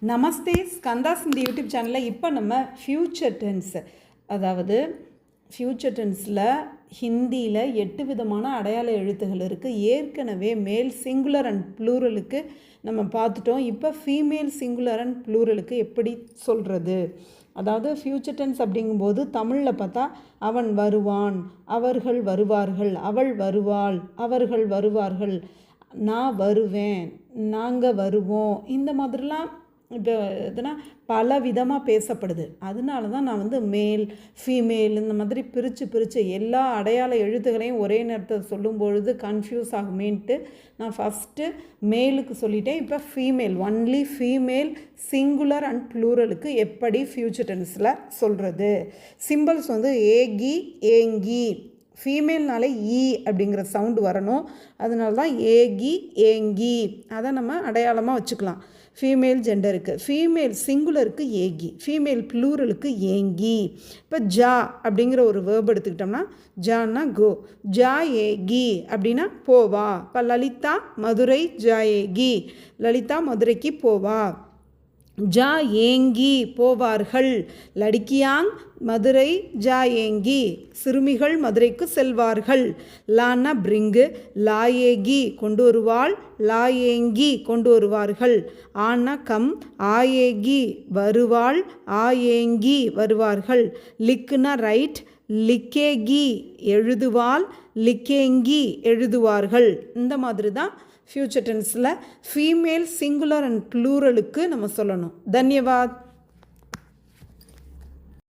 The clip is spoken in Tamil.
நமஸ்தே ஸ்கந்தாஸ் இந்த யூடியூப் சேனலில் இப்போ நம்ம ஃப்யூச்சர் டென்ஸ், அதாவது ஃப்யூச்சர் டென்ஸில் ஹிந்தியில் 8 விதமான அடையாள எழுத்துகள் இருக்குது. ஏற்கனவே மேல் சிங்குலர் அண்ட் ப்ளூரலுக்கு நம்ம பார்த்துட்டோம். இப்போ ஃபீமேல் சிங்குலர் அண்ட் ப்ளூரலுக்கு எப்படி சொல்கிறது, அதாவது ஃப்யூச்சர் டென்ஸ் அப்படிங்கும்போது தமிழில் பார்த்தா அவன் வருவான், அவர்கள் வருவார்கள், அவள் வருவாள், அவர்கள் வருவார்கள், நான் வருவேன், நாங்கள் வருவோம், இந்த மாதிரிலாம் இப்போ எதுனா பல விதமாக பேசப்படுது. அதனால தான் நான் மேல் ஃபீமேல் இந்த மாதிரி பிரித்து எல்லா அடையாள எழுத்துக்களையும் ஒரே நேரத்தில் சொல்லும் பொழுது கன்ஃபியூஸ் ஆகுமேன்ட்டு நான் ஃபஸ்ட்டு மேலுக்கு சொல்லிட்டேன். இப்போ female, only female singular and ப்ளூரலுக்கு எப்படி ஃப்யூச்சர் டென்ஸில் சொல்கிறது. சிம்பிள்ஸ் ஏகி ஏங்கி, ஃபீமேல்னாலே ஈ அப்படிங்கிற சவுண்டு வரணும். அதனால தான் ஏகி ஏங்கி, அதை நம்ம அடையாளமாக வச்சுக்கலாம். ஃபீமேல் ஜெண்டருக்கு, ஃபீமேல் சிங்குலருக்கு ஏகி, ஃபீமேல் ப்ளூரலுக்கு ஏங்கி. இப்போ ஜா அப்படிங்கிற ஒரு வேர்ப் எடுத்துக்கிட்டோம்னா ஜான்னா கோ, ஜா ஏகி அப்படின்னா போவா. இப்போ லலிதா மதுரை ஜா ஏகி, லலிதா மதுரைக்கு போவா. ஜா ஏங்கி போவார்கள், லடிக்கியாங் மதுரை ஜா ஏங்கி, சிறுமிகள் மதுரைக்கு செல்வார்கள். லான்னா பிரிங்கு, லாயேகி கொண்டு வருவாள், லாயேங்கி கொண்டு வருவார்கள். ஆனா கம், ஆயேகி வருவாள், ஆயேங்கி வருவார்கள். லிக்குனா ரைட், லிக்கேகி எழுதுவாள், லிக்கேங்கி எழுதுவார்கள். இந்த மாதிரி தான் ஃப்யூச்சர் டென்ஸில் ஃபீமேல் சிங்குலர் அண்ட் ப்ளூரலுக்கு நம்ம சொல்லணும். தன்யவாத்.